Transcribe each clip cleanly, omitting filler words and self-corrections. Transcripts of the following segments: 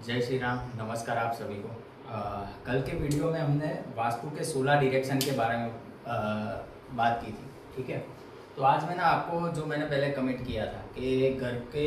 जय श्री राम। नमस्कार आप सभी को। कल के वीडियो में हमने वास्तु के 16 डायरेक्शन के बारे में बात की थी। ठीक है, तो आज मैं आपको जो मैंने पहले कमेंट किया था कि घर के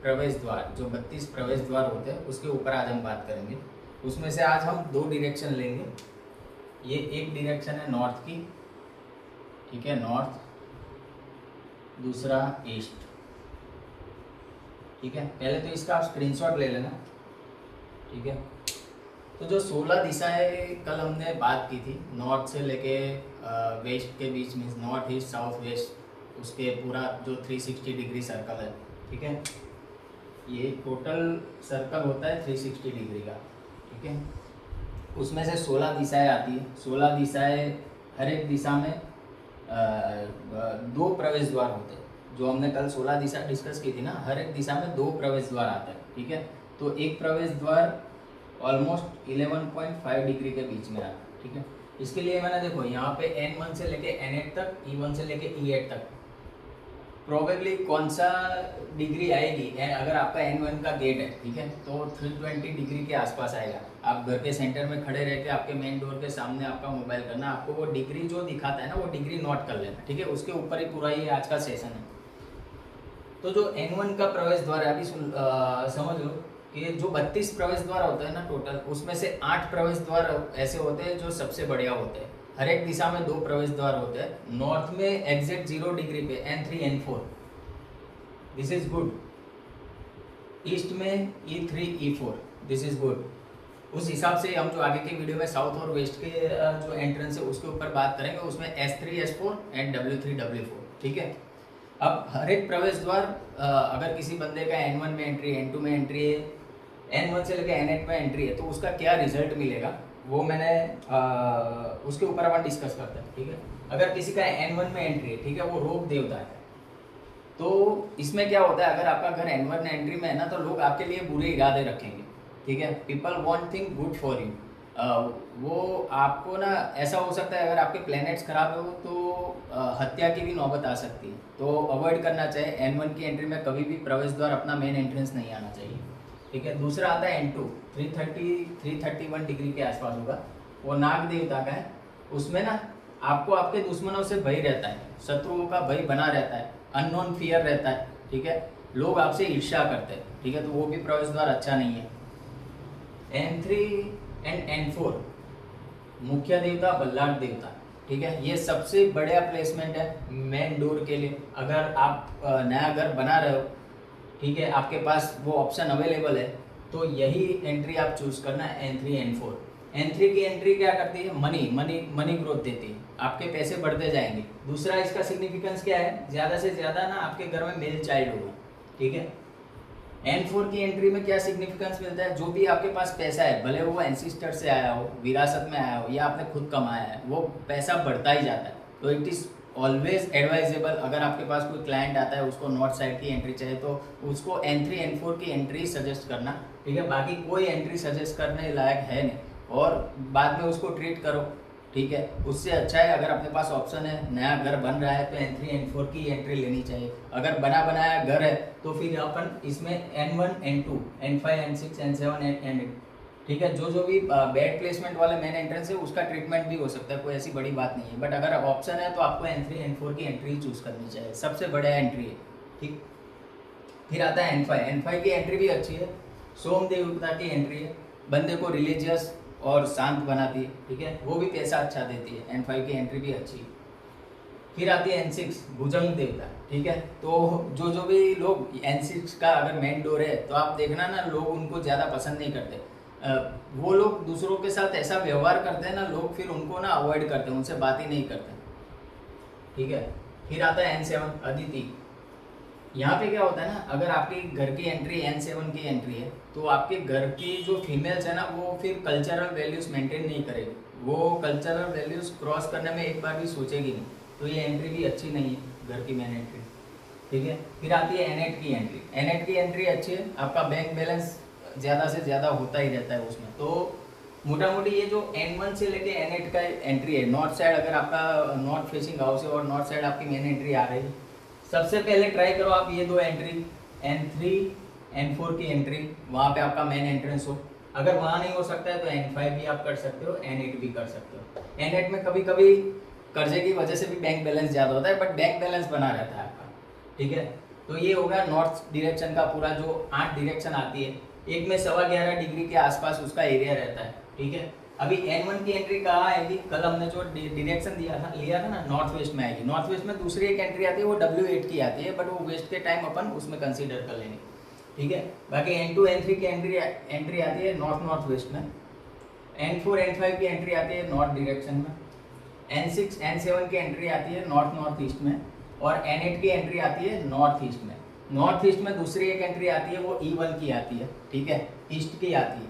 प्रवेश द्वार जो 32 प्रवेश द्वार होते हैं उसके ऊपर आज हम बात करेंगे। उसमें से आज हम 2 डायरेक्शन लेंगे। ये एक डायरेक्शन है नॉर्थ की, ठीक है, नॉर्थ, दूसरा ईस्ट। ठीक है, पहले तो इसका आप स्क्रीनशॉट ले लेना। ठीक है, तो जो 16 दिशाएं कल हमने बात की थी, नॉर्थ से लेके वेस्ट के बीच में, नॉर्थ ईस्ट साउथ वेस्ट, उसके पूरा जो 360 डिग्री सर्कल है। ठीक है, ये टोटल सर्कल होता है 360 डिग्री का। ठीक है, उसमें से 16 दिशाएं आती है। 16 दिशाएं, हर एक दिशा में 2 प्रवेश द्वार होते हैं। जो हमने कल 16 दिशा डिस्कस की थी ना, हर एक दिशा में 2 प्रवेश द्वार आते हैं। ठीक है, तो एक प्रवेश द्वार ऑलमोस्ट 11.5 डिग्री के बीच में आता है। ठीक है, इसके लिए मैंने देखो यहाँ पे N1 से लेके N8 तक, E1 से लेके E8 तक प्रोबेबली कौन सा डिग्री आएगी। अगर आपका N1 का गेट है, ठीक है, तो 320 डिग्री के आसपास आएगा। आप घर के सेंटर में खड़े रह के आपके मेन डोर के सामने आपका मोबाइल करना, आपको वो डिग्री जो दिखाता है ना, वो डिग्री नोट कर लेना। ठीक है, उसके ऊपर ही पूरा ये आज का सेशन है। तो जो N1 का प्रवेश द्वार है, अभी समझ लो कि जो 32 प्रवेश द्वार होते हैं ना टोटल, उसमें से 8 प्रवेश द्वार ऐसे होते हैं जो सबसे बढ़िया होते हैं। हर एक दिशा में 2 प्रवेश द्वार होते हैं। नॉर्थ में एग्जैक्ट 0 डिग्री पे N3 N4, this is good. East में E3 E4, this is good. उस हिसाब से हम जो आगे के वीडियो में साउथ और वेस्ट के जो एंट्रेंस है उसके ऊपर बात करेंगे। उसमें S3 S4 and W3 W4। ठीक है, अब हर एक प्रवेश द्वार अगर किसी बंदे का N1 में एंट्री, N2 में एंट्री है, N1 से लेकर N8 में एंट्री है, तो उसका क्या रिजल्ट मिलेगा वो मैंने उसके ऊपर अपन डिस्कस करते हैं। ठीक है, अगर किसी का N1 में एंट्री है, ठीक है, वो रोग देवता है, तो इसमें क्या होता है, अगर आपका घर N1 एंट्री में है ना, तो लोग आपके लिए बुरे इरादे रखेंगे। ठीक है, people want thing good for you. वो आपको ना, ऐसा हो सकता है अगर आपके प्लैनेट्स खराब हो तो हत्या की भी नौबत आ सकती है। तो अवॉइड करना चाहिए। N1 की एंट्री में कभी भी प्रवेश द्वार अपना मेन एंट्रेंस नहीं आना चाहिए। ठीक है, दूसरा आता है N2, 331 डिग्री के आसपास होगा। वो नाग देवता का है। उसमें ना आपको आपके दुश्मनों से भय रहता है, शत्रुओं का भय बना रहता है, अननोन फियर रहता है। ठीक है, लोग आपसे ईर्ष्या करते हैं। ठीक है, तो वो भी प्रवेश द्वार अच्छा नहीं है। N3 एंड N4 मुख्य देवता बल्लाट देवता। ठीक है, ये सबसे बढ़िया प्लेसमेंट है मेन डोर के लिए। अगर आप नया घर बना रहे हो, ठीक है, आपके पास वो ऑप्शन अवेलेबल है, तो यही एंट्री आप चूज करना है, N3 N4। N3 की एंट्री क्या करती है, मनी ग्रोथ देती है, आपके पैसे बढ़ते जाएंगे। दूसरा इसका सिग्निफिकेंस क्या है, ज़्यादा से ज़्यादा ना आपके घर में मेल चाइल्ड होगा। ठीक है, N4 की एंट्री में क्या सिग्निफिकेंस मिलता है, जो भी आपके पास पैसा है, भले वो एंसिस्टर से आया हो, विरासत में आया हो, या आपने खुद कमाया है, वो पैसा बढ़ता ही जाता है। तो इट इज़ ऑलवेज एडवाइजेबल, अगर आपके पास कोई क्लाइंट आता है उसको नॉर्थ साइड की एंट्री चाहिए, तो उसको N3 N4 की एंट्री सजेस्ट करना। ठीक है, बाकी कोई एंट्री सजेस्ट करने लायक है नहीं, और बाद में उसको ट्रीट करो। ठीक है, उससे अच्छा है अगर अपने पास ऑप्शन है, नया घर बन रहा है, तो N3 N4 की एंट्री लेनी चाहिए। अगर बना बनाया घर है तो फिर अपन इसमें N1 N2 N5 N6 N7 N8। ठीक है, जो भी बैड प्लेसमेंट वाले मेन एंट्रेंस है उसका ट्रीटमेंट भी हो सकता है, कोई ऐसी बड़ी बात नहीं है। बट अगर ऑप्शन है तो आपको N3 N4 की एंट्री चूज करनी चाहिए, सबसे बढ़िया एंट्री है। ठीक, फिर आता है N5 की एंट्री भी अच्छी है, सोम देवता की एंट्री है, बंदे को रिलीजियस और शांत बनाती है। ठीक है, वो भी पैसा अच्छा देती है, N5 की एंट्री भी अच्छी है। फिर आती है N6 भुजंग देवता। ठीक है, तो जो भी लोग N6 का अगर मेन डोर है, तो आप देखना ना, लोग उनको ज़्यादा पसंद नहीं करते। वो लोग दूसरों के साथ ऐसा व्यवहार करते हैं ना, लोग फिर उनको ना अवॉइड करते हैं, उनसे बात ही नहीं करते। ठीक है, फिर आता है N7 अदिति। यहाँ पे क्या होता है ना, अगर आपकी घर की एंट्री N7 की एंट्री है, तो आपके घर की जो फीमेल्स है ना, वो फिर कल्चरल वैल्यूज मेंटेन नहीं करेगी, वो कल्चरल वैल्यूज क्रॉस करने में एक बार भी सोचेगी नहीं। तो ये एंट्री भी अच्छी नहीं है, घर की मेन एंट्री। ठीक है, फिर आती है N8 की एंट्री। N8 की एंट्री अच्छी है, आपका बैंक बैलेंस ज़्यादा से ज़्यादा होता ही रहता है उसमें। तो मोटा मोटी ये जो N1 से लेके N8 का एंट्री है, नॉर्थ साइड अगर आपका नॉर्थ फेसिंग हाउस है और नॉर्थ साइड आपकी मेन एंट्री आ रही है, सबसे पहले ट्राई करो आप ये 2 एंट्री, N3 N4 की एंट्री, वहाँ पे आपका मेन एंट्रेंस हो। अगर वहाँ नहीं हो सकता है तो N5 भी आप कर सकते हो, N8 भी कर सकते हो। N8 में कभी कभी कर्जे की वजह से भी बैंक बैलेंस ज़्यादा होता है, बट बैंक बैलेंस बना रहता है आपका, ठीक है। तो ये होगा नॉर्थ डायरेक्शन का पूरा जो 8 डायरेक्शन आती है, एक में 11.25 डिग्री के आसपास उसका एरिया रहता है, ठीक है। अभी N1 की एंट्री कहाँ आएगी, कल हमने जो डायरेक्शन लिया था ना, नॉर्थ वेस्ट में आएगी। नॉर्थ वेस्ट में दूसरी एक एंट्री आती है, वो W8 की आती है, बट वो वेस्ट के टाइम अपन उसमें कंसीडर कर लेंगे, ठीक है। बाकी N2 N3 की एंट्री आती है नॉर्थ वेस्ट में, N4 N5 की एंट्री आती है नॉर्थ डायरेक्शन में, N6 N7 की एंट्री आती है नॉर्थ ईस्ट में, और N8 की एंट्री आती है नॉर्थ ईस्ट में। नॉर्थ ईस्ट में दूसरी एक एंट्री आती है, वो E1 की आती है, ठीक है, ईस्ट की आती है।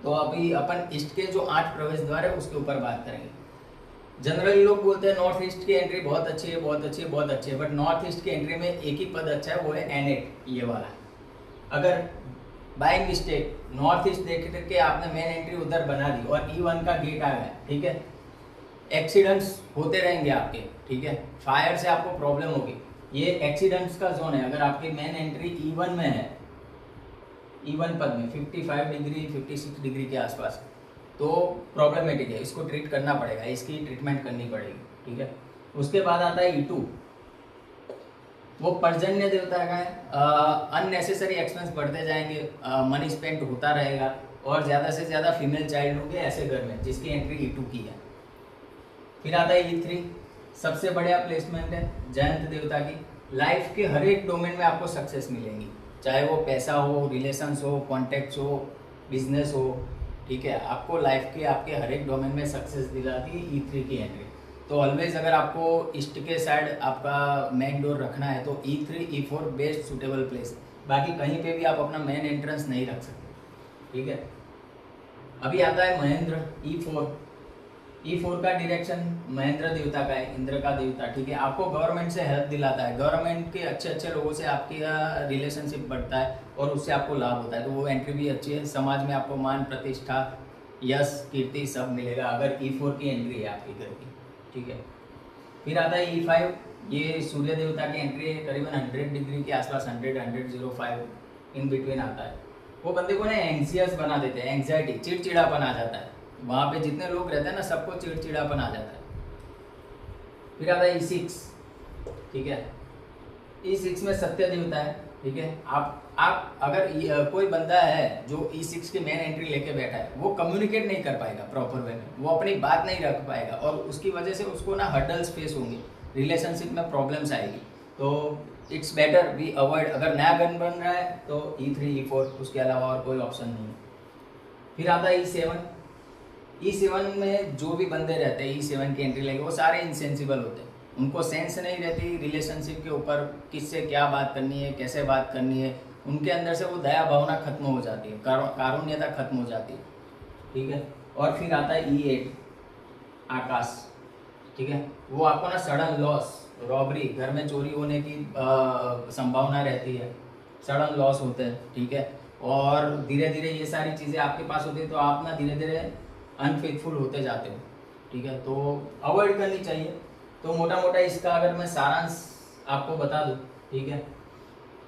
तो अभी अपन ईस्ट के जो 8 प्रवेश द्वार है उसके ऊपर बात करेंगे। जनरली लोग बोलते हैं नॉर्थ ईस्ट की एंट्री बहुत अच्छी है, बहुत अच्छी है, बहुत अच्छी है, बट नॉर्थ ईस्ट की एंट्री में एक ही पद अच्छा है, वो है N8, ये वाला। अगर बाय मिस्टेक नॉर्थ ईस्ट देख के आपने मेन एंट्री उधर बना दी और E1 का गेट आ गया, ठीक है, एक्सीडेंट्स होते रहेंगे आपके, ठीक है, फायर से आपको प्रॉब्लम होगी। ये एक्सीडेंट्स का जोन है। अगर आपकी मेन एंट्री E1 में है, E1 पद में 55 डिग्री 56 डिग्री के आसपास, तो प्रॉब्लमेटिक है, इसको ट्रीट करना पड़ेगा, इसकी ट्रीटमेंट करनी पड़ेगी, ठीक है। उसके बाद आता है E2, वो पर्जन्य देवता का है। अननेसेसरी एक्सपेंस बढ़ते जाएंगे, मनी स्पेंड होता रहेगा, और ज़्यादा से ज़्यादा फीमेल चाइल्ड होंगे ऐसे घर में जिसकी एंट्री E2 की है। फिर आता है E3, सबसे बढ़िया प्लेसमेंट है जयंत देवता की। लाइफ के हर एक डोमेन में आपको सक्सेस मिलेंगी, चाहे वो पैसा हो, रिलेशंस हो, कॉन्टैक्ट्स हो, बिजनेस हो, ठीक है। आपको लाइफ के आपके हर एक डोमेन में सक्सेस दिलाती है E3 की एंट्री। तो ऑलवेज अगर आपको ईस्ट के साइड आपका मेन डोर रखना है तो E3 E4 best suitable place. बाकी कहीं पे भी आप अपना मेन एंट्रेंस नहीं रख सकते, ठीक है। अभी आता है महेंद्र E4 का डायरेक्शन महेंद्र देवता का है, इंद्र का देवता, ठीक है। आपको गवर्नमेंट से हेल्प दिलाता है, गवर्नमेंट के अच्छे लोगों से आपकी रिलेशनशिप बढ़ता है और उससे आपको लाभ होता है, तो वो एंट्री भी अच्छी है। समाज में आपको मान प्रतिष्ठा, यश, कीर्ति सब मिलेगा अगर E4 की एंट्री है आपके घर की, ठीक है। फिर आता है E5, ये सूर्य देवता की एंट्री है, करीबन 100 डिग्री के आसपास, 100-105 इन बिटवीन आता है। वो बंदे को ना एंग्जियस बना देते हैं, एंग्जाइटी, चिड़चिड़ापन आ जाता है। वहाँ पे जितने लोग रहते हैं ना, सबको चिड़चिड़ापन आ जाता है। फिर आता है E6, ठीक है। E6 में सत्य देवता है, ठीक है। आप अगर कोई बंदा है जो E6 की मेन एंट्री लेके बैठा है, वो कम्युनिकेट नहीं कर पाएगा प्रॉपर वे में, वो अपनी बात नहीं रख पाएगा, और उसकी वजह से उसको ना हर्डल्स फेस होंगे, रिलेशनशिप में प्रॉब्लम्स आएगी। तो इट्स बेटर वी अवॉइड। अगर नया गन बन रहा है तो E3 E4, उसके अलावा और कोई ऑप्शन नहीं है। फिर आता है E7 में जो भी बंदे रहते हैं E7 की एंट्री लेके, वो सारे इनसेंसिबल होते हैं, उनको सेंस नहीं रहती रिलेशनशिप के ऊपर, किससे क्या बात करनी है, कैसे बात करनी है। उनके अंदर से वो दया भावना खत्म हो जाती है, कारुण्यता खत्म हो जाती है, ठीक है। और फिर आता है E8 आकाश, ठीक है। वो आपको ना सडन लॉस, रॉबरी, घर में चोरी होने की संभावना रहती है, सडन लॉस होते हैं, ठीक है। और धीरे धीरे ये सारी चीज़ें आपके पास होती है, तो आप ना धीरे धीरे अनफेथफुल होते जाते हो, ठीक है। तो अवॉइड करनी चाहिए। तो मोटा मोटा इसका अगर मैं सारांश आपको बता दूं, ठीक है,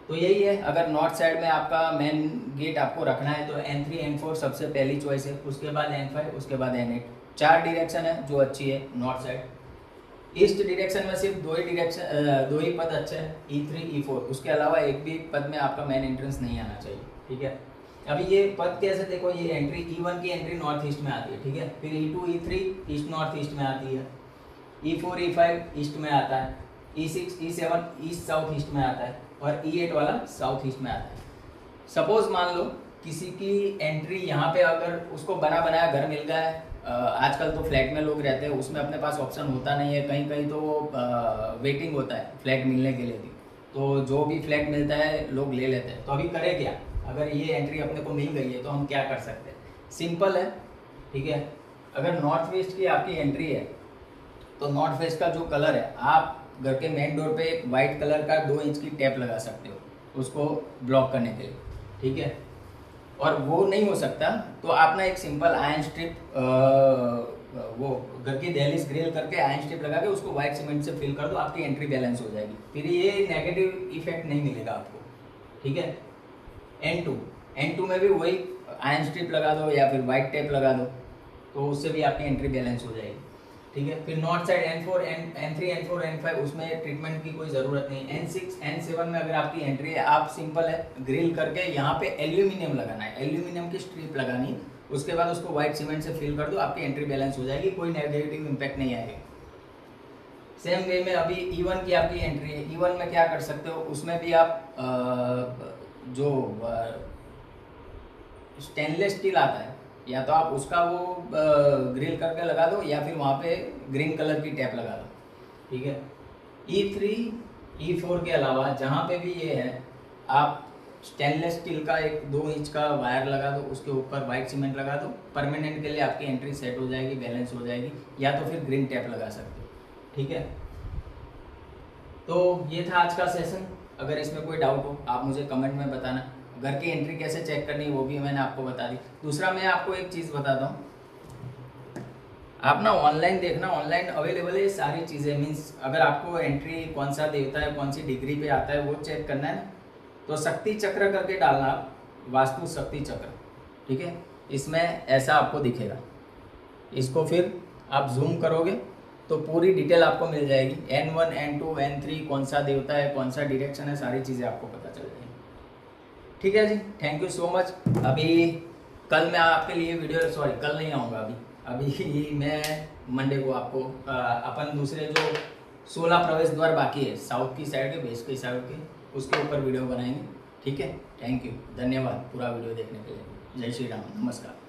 तो यही है। अगर नॉर्थ साइड में आपका मेन गेट आपको रखना है तो N3 N4 सबसे पहली चॉइस है, उसके बाद N5, उसके बाद N8। 4 डायरेक्शन है जो अच्छी है नॉर्थ साइड। ईस्ट डायरेक्शन में सिर्फ दो ही पद अच्छे हैं, E3 E4, उसके अलावा एक भी पद में आपका मेन एंट्रेंस नहीं आना चाहिए, ठीक है। अभी ये पद कैसे देखो, ये एंट्री E1 की एंट्री नॉर्थ ईस्ट में आती है, ठीक है। फिर E2 E3 east north east में आती है, E4 E5 ईस्ट में आता है, E6 E7 east south east में आता है, और E8 वाला साउथ ईस्ट में आता है। सपोज मान लो किसी की एंट्री यहाँ पे, अगर उसको बना बनाया घर मिल गया है, आजकल तो फ्लैट में लोग रहते हैं, उसमें अपने पास ऑप्शन होता नहीं है, कहीं कहीं तो वेटिंग होता है फ्लैट मिलने के लिए भी, तो जो भी फ्लैट मिलता है लोग ले लेते हैं। तो अभी करें क्या, अगर ये एंट्री अपने को मिल गई है तो हम क्या कर सकते हैं, सिंपल है, ठीक है। अगर नॉर्थ वेस्ट की आपकी एंट्री है तो नॉर्थ वेस्ट का जो कलर है, आप घर के मेन डोर पे एक वाइट कलर का 2 इंच की टेप लगा सकते हो उसको ब्लॉक करने के लिए, ठीक है। और वो नहीं हो सकता तो आप ना एक सिंपल आयरन स्ट्रिप, वो घर की दहलीज ग्रिल करके आयरन स्ट्रिप लगा के उसको वाइट सीमेंट से फिल कर दो, आपकी एंट्री बैलेंस हो जाएगी। फिर ये नेगेटिव इफेक्ट नहीं मिलेगा आपको, ठीक है। N2 में भी वही आयरन स्ट्रिप लगा दो या फिर वाइट टेप लगा दो, तो उससे भी आपकी एंट्री बैलेंस हो जाएगी। ठीक है, फिर north side N4, N3, N4, N5 उसमें ट्रीटमेंट की कोई ज़रूरत नहीं। N6, N7 में अगर आपकी एंट्री है, आप सिंपल है ग्रिल करके यहाँ पे एल्यूमिनियम लगाना है, एल्यूमिनियम की स्ट्रिप लगानी, उसके बाद उसको व्हाइट सीमेंट से फिल कर दो, आपकी एंट्री बैलेंस हो जाएगी, कोई नेगेटिव इम्पैक्ट नहीं आएगा। सेम वे में अभी E1 की आपकी एंट्री है, E1 में क्या कर सकते हो, उसमें भी आप जो स्टेनलेस स्टील आता है, या तो आप उसका वो ग्रिल करके लगा दो या फिर वहाँ पे ग्रीन कलर की टैप लगा दो। ठीक है, E3, E4 के अलावा जहाँ पे भी ये है, आप स्टेनलेस स्टील का एक 2 इंच का वायर लगा दो, उसके ऊपर वाइट सीमेंट लगा दो, परमानेंट के लिए आपकी एंट्री सेट हो जाएगी, बैलेंस हो जाएगी, या तो फिर ग्रीन टैप लगा सकते हो। ठीक है, तो ये था आज का सेशन। अगर इसमें कोई डाउट हो आप मुझे कमेंट में बताना। घर की एंट्री कैसे चेक करनी वो भी मैंने आपको बता दी। दूसरा मैं आपको एक चीज़ बताता हूँ, आप ना ऑनलाइन देखना, ऑनलाइन अवेलेबल है सारी चीज़ें। मीन्स अगर आपको एंट्री कौन सा देवता है, कौन सी डिग्री पे आता है वो चेक करना है ना, तो शक्ति चक्र करके डालना आप, वास्तु शक्ति चक्र। ठीक है, इसमें ऐसा आपको दिखेगा, इसको फिर आप जूम करोगे तो पूरी डिटेल आपको मिल जाएगी, N1, N2, N3 कौन सा देवता है, कौन सा डायरेक्शन है, सारी चीज़ें आपको पता चल जाएगी। ठीक है जी, थैंक यू सो मच। अभी कल मैं आपके लिए वीडियो, सॉरी कल नहीं आऊँगा, अभी मैं मंडे को आपको अपन दूसरे जो 16 प्रवेश द्वार बाकी है साउथ की साइड के, वेस्ट की साइड के, उसके ऊपर वीडियो बनाएंगे। ठीक है, थैंक यू, धन्यवाद पूरा वीडियो देखने के लिए। जय श्री राम, नमस्कार।